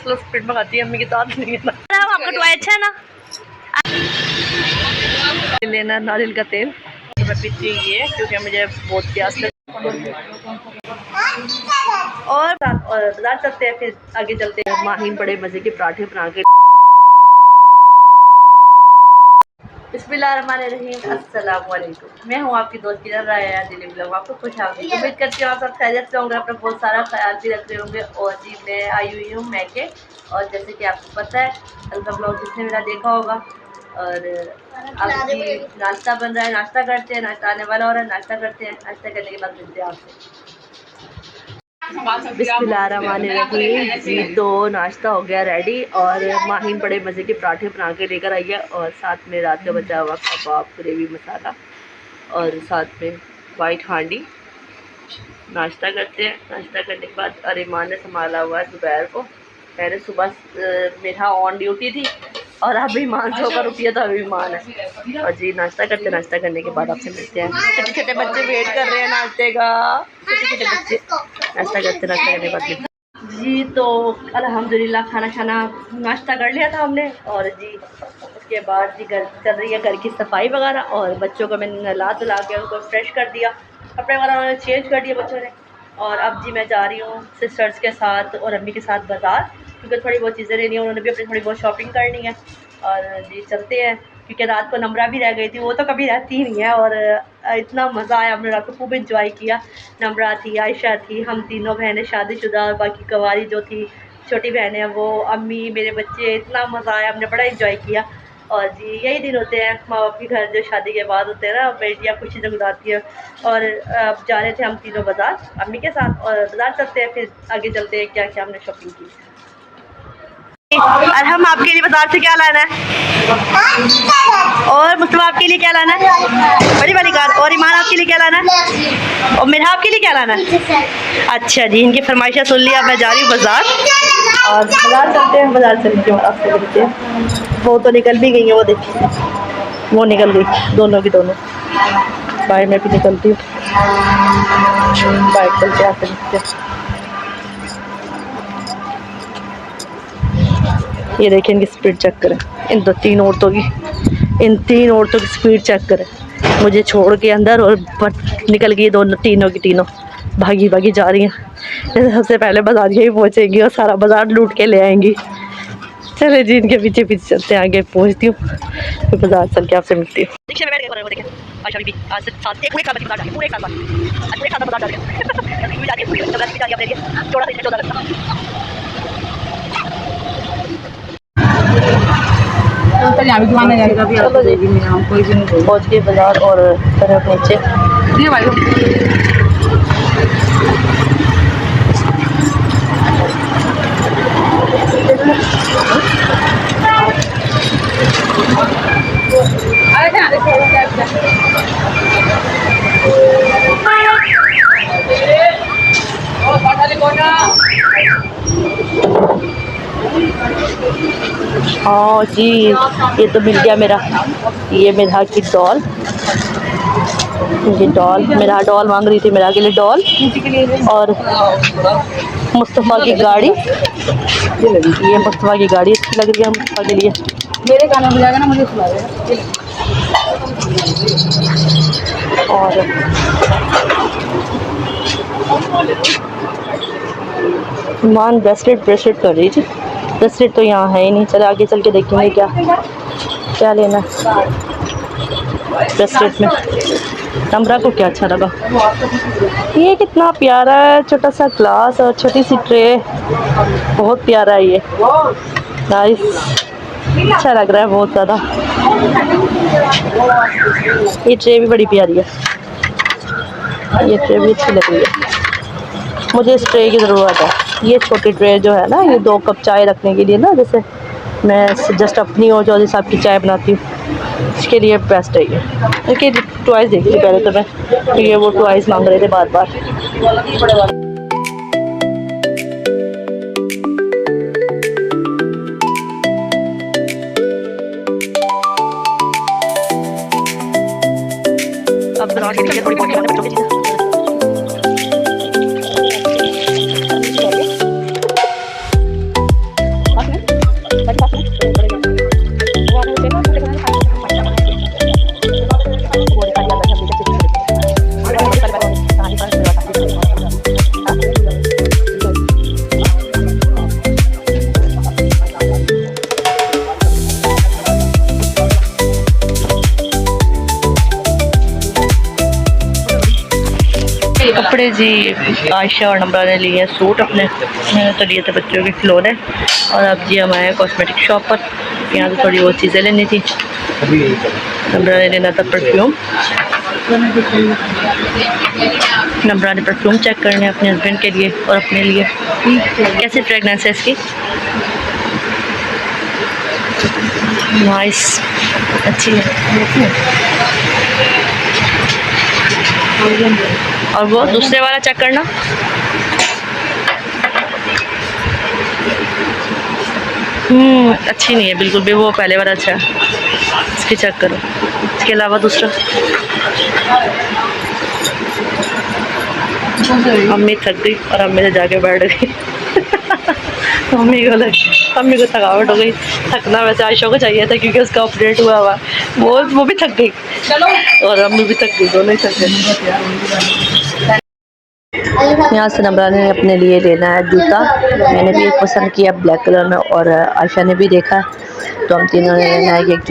Kilo spirit मंगाती है अम्मी की तो आप नहीं है। आपका टॉय अच्छा है ना। लेना नारियल का तेल तो मैं पीती ये क्योंकि मुझे बहुत प्यास लगी। और बाजार चलते हैं, फिर आगे चलते हैं। माहीन बड़े मजे के पराठे बना के। बिस्मिल्लाहिर्रहमानिर्रहीम, अस्सलाम वालेकुम। मैं हूँ आपकी दोस्त किरण राया दिल्ली ब्लॉग। आपको खुश आमदीद। उम्मीद करती हूँ आप सब खैरियत से होंगे, अपना बहुत सारा ख्याल भी रख रहे होंगे। और जी मैं आई हुई हूँ मैके, और जैसे कि आपको पता है कल का ब्लॉग जिसने मेरा देखा होगा। और अब जी नाश्ता बन रहा है, नाश्ता करते हैं। नाश्ता आने वाला हो रहा है, नाश्ता करते हैं। नाश्ता करने के बाद मिलते हैं आपसे। बिस्मिल्लाहिर्रहमानिर्रहीम जी, तो नाश्ता हो गया रेडी, और माहीन बड़े मज़े के पराठे बना के लेकर आई है, और साथ में रात का बचा हुआ कबाब ग्रेवी मसाला, और साथ में वाइट हांडी। नाश्ता करते हैं। नाश्ता करने के बाद अरीमान ने संभाला हुआ है दोपहर को। मैंने सुबह मेरा ऑन ड्यूटी थी, और अभी ईमान से होकर रुकी है तो अभी ईमान है। और जी नाश्ता करते, नाश्ता करने के बाद आपसे मिलते हैं। छोटे छोटे बच्चे वेट कर रहे हैं नाश्ते का। छोटे छोटे बच्चे नाश्ता करते, नाश्ता करने के बाद मिलते हैं। जी तो अल्हम्दुलिल्लाह खाना नाश्ता कर लिया था हमने। और जी उसके बाद जी घर चल रही है घर की सफाई वगैरह, और बच्चों को मैंने नहला धुला के उनको फ्रेश कर दिया, कपड़े वगैरह उन्होंने चेंज कर दिए बच्चों ने। और अब जी मैं जा रही हूँ सिस्टर्स के साथ और अम्मी के साथ बाज़ार, क्योंकि थोड़ी बहुत चीज़ें लेनी है, उन्होंने भी अपनी थोड़ी बहुत शॉपिंग करनी है। और जी चलते हैं, क्योंकि रात को नम्रा भी रह गई थी, वो तो कभी रहती ही नहीं है। और इतना मज़ा आया, हमने रात को खूब इंजॉय किया। नम्रा थी, आयशा थी, हम तीनों बहनें शादीशुदा, और बाकी कवारी जो थी छोटी बहनें, वो अम्मी, मेरे बच्चे, इतना मज़ा आया, हमने बड़ा इंजॉय किया। और जी यही दिन होते हैं माँ बाप के घर जो शादी के बाद होते हैं ना, बेटियाँ खुशी से गुजारती है। और अब जा रहे थे हम तीनों बाज़ार अम्मी के साथ, और बाज़ार चलते हैं, फिर आगे चलते हैं क्या क्या हमने शॉपिंग की। और हम आपके लिए बाज़ार से क्या लाना है, और मुस्तफा आपके लिए क्या लाना है, बड़ी वाली कार। और ईमान आपके लिए क्या लाना है, और मेरा आपके लिए क्या लाना है। अच्छा जी इनकी फरमाइशें सुन लिया। मैं जा रही हूँ बाज़ार, और बाज़ार चलते हैं। बाज़ार चल के आपसे मिलते हैं। वो तो निकल भी गई है, वो देखिए वो निकल गई, दोनों की दोनों। बाइक में भी निकलती हूँ, बाइक चलते आते मिलते हैं। ये देखिए इनकी स्पीड चेक करें, इन तीन औरतों की स्पीड चेक करें। मुझे छोड़ के अंदर, और निकल गई दोनों तीनों की तीनों, भागी भागी जा रही हैं। सबसे पहले बाजार ही पहुंचेंगी और सारा बाजार लूट के ले आएंगी। चले जी इनके पीछे पीछे चलते हैं, आगे पहुंचती हूँ, फिर बाजार चल के आपसे मिलती हूँ। पहुँच गए बाजार, और तरह पहुँचे। हाँ जी ये तो मिल गया मेरा, ये मेरा की डॉल। ये डॉल, मेरा डॉल मांग रही थी, मेरा के लिए डॉल। और मुस्तफ़ा की गाड़ी, ये मुस्तफ़ा की गाड़ी अच्छी लग रही है मुस्तफ़ा के लिए। मेरे गाना बजाएगा ना, मुझे सुना देगा। और मान ब्रेसलेट कर रही थी, ब्रेसलेट तो यहाँ है ही नहीं। चले आगे चल के देखेंगे क्या क्या लेना है ब्रेसलेट में। नम्रा को क्या अच्छा लगा, ये कितना प्यारा है, छोटा सा ग्लास और छोटी सी ट्रे, बहुत प्यारा है ये, नाइस, अच्छा लग रहा है बहुत ज़्यादा। ये ट्रे भी बड़ी प्यारी है, ये ट्रे भी अच्छी लग रही है। मुझे इस ट्रे की ज़रूरत है। ये छोटी ट्रे जो है ना, ये 2 कप चाय रखने के लिए ना, जैसे मैं जस्ट अपनी और जो साहब की चाय बनाती हूँ, इसके लिए बेस्ट है ये। देखिए ट्वाइस देख ली पहले तो मैं, ये वो ट्वाइस मांग रहे थे बार बार। अब बाजार के लिए थोड़ी बहुत बच्चों की चीज़ें। कपड़े जी आयशा और नम्रा ने लिए हैं सूट अपने, मैंने तो लिए थे बच्चों के खिलौने। और अब जी हम आए कॉस्मेटिक शॉप पर, यहाँ से थोड़ी बहुत चीज़ें लेनी थी। नम्रा ने लेना था परफ्यूम, नम्रा ने परफ्यूम चेक करने अपने हस्बैंड के लिए और अपने लिए। कैसी फ्रेगनेंस है इसकी? नाइस, अच्छी है। और वो दूसरे वाला चेक करना। अच्छी नहीं है बिल्कुल भी, वो पहले वाला अच्छा है, इसकी चेक करो। इसके अलावा दूसरा। अम्मी थक गई और अम्मी से जाके बैठ गई। मम्मी को थकावट हो गई। थकना वैसे आयशा को चाहिए था क्योंकि उसका ऑपरेट हुआ वो भी थक गई और अम्मी भी थक गई, दोनों ही थक गए। यहाँ से नम्रा ने अपने लिए लेना है जूता। मैंने भी एक पसंद किया ब्लैक कलर में और आयशा ने भी देखा, तो हम तीनों ने लेना है एक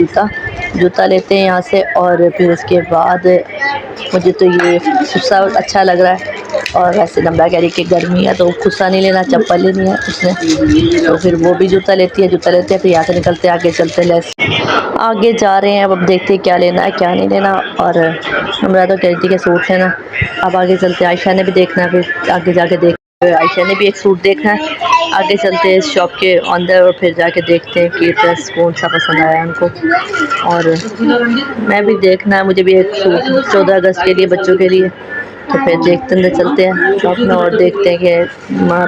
जूता लेते हैं यहाँ से। और फिर इसके बाद मुझे तो ये खुस्सा अच्छा लग रहा है, और वैसे नम्रा कह रही कि गर्मी है तो खुस्सा नहीं लेना, चप्पल लेनी है उसने, तो फिर वो भी जूता लेते हैं। फिर यहाँ से निकलते आगे चलते हैं, आगे जा रहे हैं। अब देखते हैं क्या लेना है क्या नहीं लेना। और नम्रा तो कह रही थी कि सूट लेना। अब आगे चलते हैं, आयशा ने भी देखना है, फिर आगे जाके देख आयशा ने भी एक सूट देखना है। आगे चलते हैं इस शॉप के अंदर और फिर जाके देखते हैं कि ड्रेस कौन सा पसंद आया उनको। और मैं भी देखना है, मुझे भी एक सूट 14 अगस्त के लिए बच्चों के लिए, तो फिर देखते चलते हैं शॉप में और देखते हैं कि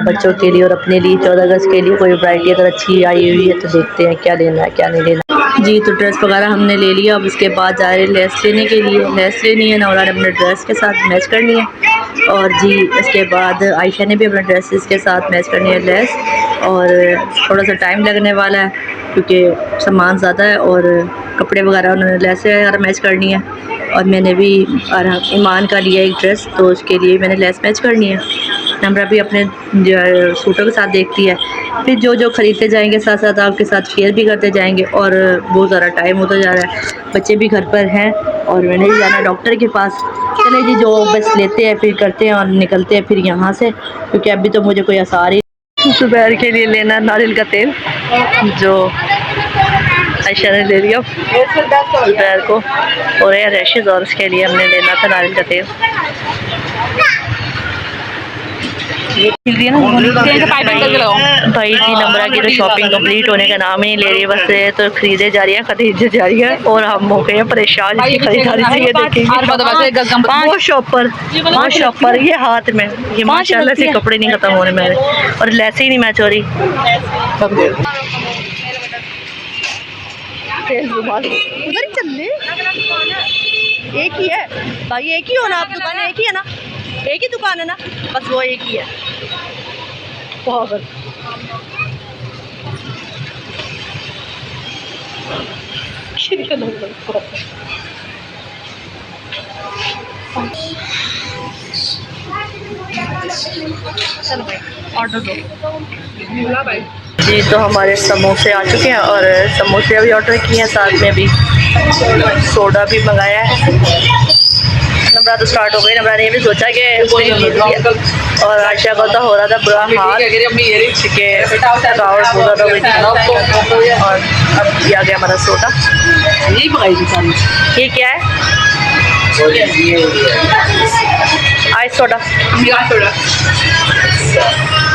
बच्चों के लिए और अपने लिए 14 अगस्त के लिए कोई वैरायटी अगर अच्छी आई हुई है तो देखते हैं क्या लेना है क्या नहीं लेना जी। तो ड्रेस वगैरह हमने ले लिया। अब उसके बाद जा रहे हैं लेस लेने के लिए। लेस लेनी है ना, और अपने ड्रेस के साथ मैच करनी है। और जी इसके बाद आयशा ने भी अपने ड्रेसेस के साथ मैच करनी है लेस। और थोड़ा सा टाइम लगने वाला है क्योंकि सामान ज़्यादा है और कपड़े वगैरह उन्होंने लेस वगैरह मैच करनी है। और मैंने भी ईमान का लिया एक ड्रेस, तो उसके लिए मैंने लेस मैच करनी है। नम्रा भी अपने सूटों के साथ देखती है। फिर जो ख़रीदते जाएंगे साथ साथ आपके साथ शेयर भी करते जाएंगे। और बहुत ज़्यादा टाइम होता जा रहा है, बच्चे भी घर पर हैं और मैंने भी जाना डॉक्टर के पास। चले जी, जो बस लेते हैं फिर करते हैं और निकलते हैं फिर यहाँ से, क्योंकि अभी तो मुझे कोई आसार ही। सुबह के लिए लेना नारियल का तेल, जो आयशा ने ले लिया दोपहर को, और ये रैशेज और उसके लिए हमने लेना था नारियल का तेल। भाई जी नम्रा की तो शॉपिंग कंप्लीट होने का नाम ही नहीं ले रही है, बस तो खरीदे जा रही है, खरीदे जा रही है। और हम हो गए हैं परेशान इसकी खरीदारी से। ये देखेंगे वो शॉपर ये हाथ में, ये माशाल्लाह से कपड़े नहीं खत्म होने मेरे, और लेस ही नहीं मैच हो रही। उधर ही चल एक ही है भाई, एक ही हो ना, आप दुकान एक ही है ना, एक ही दुकान है ना, बस वो एक ही है। चलो भाई ऑर्डर दो जी। तो हमारे समोसे आ चुके हैं और समोसे अभी ऑर्डर किए हैं, साथ में भी सोडा भी मंगाया है। नम्रा तो स्टार्ट हो गई, नम्रा ने ये भी सोचा कि और आयशा का तो हो रहा था बुरा हाल क्योंकि थकावट बहुत ज़्यादा हुई थी। और अब दिया गया हमारा सोडा, यही मंगाई थी सारी। ये क्या है? Ice soda.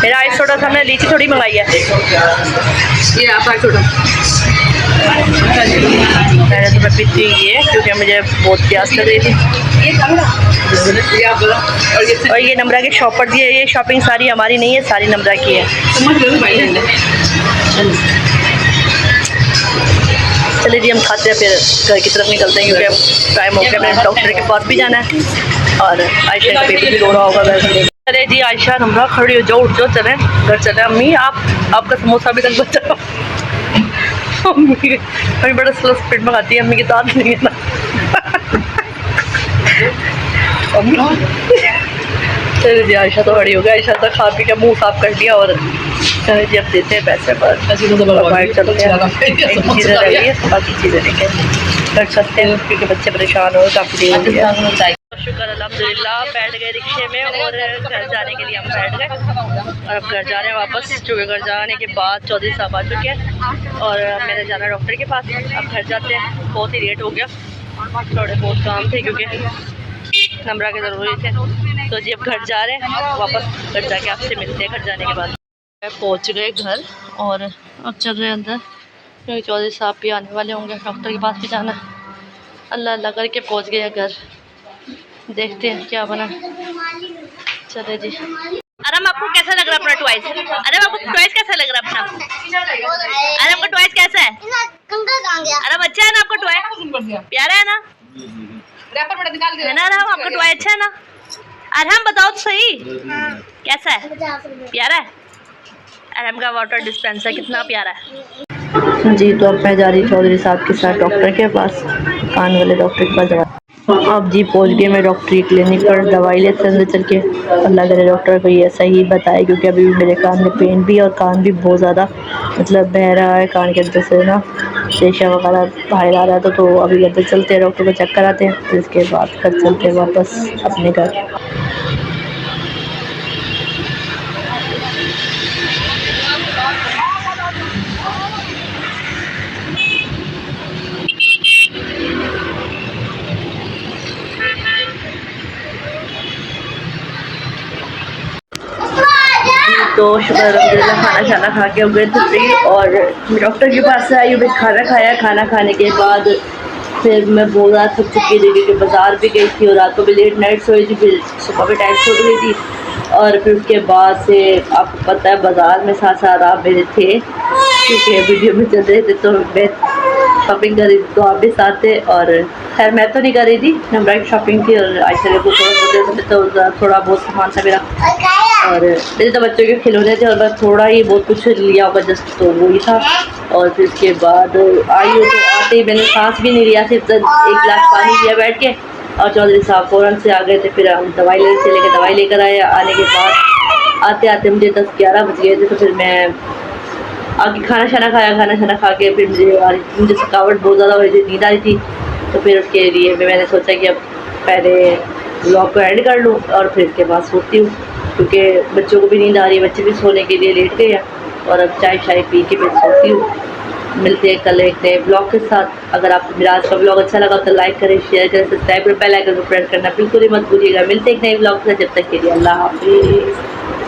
मेरा आइस सोडा था, हमने लीची थोड़ी मंगाई है। ये आप आइस सोडा मैंने तो मैं पीती हुई है क्योंकि मुझे बहुत प्यास लग रही थी। और ये नम्रा के शॉपर दिए, ये शॉपिंग सारी हमारी नहीं है, सारी नम्रा की है। चलिए जी हम खाते हैं, फिर घर की तरफ निकलते हैं क्योंकि अब टाइम हो गया, मैंने डॉक्टर के पास भी जाना है और आयशा का बेबी भी रो रहा होगा वैसे। चले जी आयशा नम्रा खड़ी हो जाओ, उठ जाओ, चलें घर चले। अम्मी आपका समोसा अभी तक बचा। अम्मी बड़ा स्लो स्पीड में खाती है, अम्मी की दांत नहीं है ना। चलिए जी आयशा तो खड़ी हो गई, आयशा तो खा पी के मुँह साफ कर दिया। और चलिए जी अब देते हैं पैसे पर बाहर चलते हैं, चीज़ें रह गई है बाकी चीज़ें लेके घर चलते हैं क्योंकि बच्चे परेशान हो काफ़ी देर हो गया। शुक्र अल्हम्दुलिल्लाह बैठ गए रिक्शे में और घर जाने के लिए हम बैठ गए और अब घर जा रहे हैं वापस, क्योंकि घर जाने के बाद चौधरी साहब आ चुके हैं और मैंने जाना डॉक्टर के पास। अब घर जाते हैं, बहुत ही लेट हो गया, थोड़े बहुत काम थे क्योंकि नंबरा के ज़रूरी थे। तो जी अब घर जा रहे हैं वापस, घर जाके आपसे मिलते हैं घर जाने के बाद। पहुंच गए घर और अब चल रहे अंदर, क्योंकि चौधरी साहब भी आने वाले होंगे, डॉक्टर के पास भी जाना है। अल्लाह अल्लाह करके पहुंच गए घर, देखते हैं क्या बना। चले जी। अरम आपको कैसा लग रहा है अपना टॉयज? अरम आपको टॉयज कैसा लग रहा है अपना? अरम का टॉयज कैसा है? अरम अच्छा है ना आपका टॉय? प्यारा है ना? है ना अरम आपका टॉय अच्छा है ना? अरहम बताओ तो सही, कैसा है? प्यारा है? अरहम का वाटर डिस्पेंसर कितना प्यारा है। जी तो अब मैं जा रही चौधरी साहब के साथ डॉक्टर के पास, कान वाले डॉक्टर के पास दवा। अब जी पहुंच गए मैं डॉक्टरी क्लिनिक पर, दवाई लेते अंदर चल के। अल्लाह करे डॉक्टर को ये सही बताए, क्योंकि अभी भी मेरे कान में पेन भी है और कान भी बहुत ज़्यादा मतलब बह रहा है, कान के अंदर से ना रेशा वगैरह बाहर आ रहा था। तो अभी अंदर चलते हैं, डॉक्टर को चेक कराते हैं, फिर इसके बाद घर चलते हैं वापस अपने घर। तो शुक्र अल्हम्दुलिल्लाह खाना शाना खा के हो गए थे फ्री और डॉक्टर के पास से आई। फिर खाना खाया, खाना खाने के बाद फिर मैं बहुत ज़्यादा थक चुकी थी क्योंकि बाज़ार भी गई थी और रात को भी लेट नाइट सोई थी, फिर सुबह भी टाइम सो गई थी। और फिर उसके बाद से आपको पता है बाज़ार में साथ साथ आप मेरे थे, क्योंकि वीडियो में चल रहे थे तो मैं शॉपिंग कर रही थी, तो आप भी साथ थे। और खैर मैं तो नहीं कर रही थी, नम्रा की शॉपिंग थी और आयशा को थोड़ा बहुत सामान था मेरा, और मेरे तो बच्चों के खिलौने थे और बस थोड़ा ही बहुत कुछ लिया होगा जस्ट, तो वही था। और फिर उसके बाद आई हूँ तो आते ही मैंने सांस भी नहीं लिया, सिर्फ 1 गिलास पानी लिया बैठ के, और चौधरी साहब फ़ौरन से आ गए थे। फिर हम दवाई लेने से लेकर दवाई लेकर आए। आने के बाद आते आते मुझे 10-11 बज गए थे। तो फिर मैं आगे खाना शाना खाया, खाना शाना खा के फिर मुझे थकावट बहुत ज़्यादा हो रही थी, नींद आ रही थी। तो फिर उसके लिए मैंने सोचा कि अब पहले व्लॉग को एंड कर लूँ और फिर इसके बाद सोती हूँ, क्योंकि बच्चों को भी नींद आ रही है, बच्चे भी सोने के लिए लेट गए हैं। और अब चाय शाय पी के फिर सोती हूँ। मिलते हैं कल एक नए ब्लॉग के साथ। अगर आपको मेरा आज का ब्लॉग अच्छा लगा तो लाइक करें, शेयर करें, सब्सक्राइब करें, बेल आइकन को प्रेस करना बिल्कुल ही मत भूलिएगा। मिलते हैं एक नए ब्लॉग के साथ, जब तक के लिए अल्लाह हाफिज़।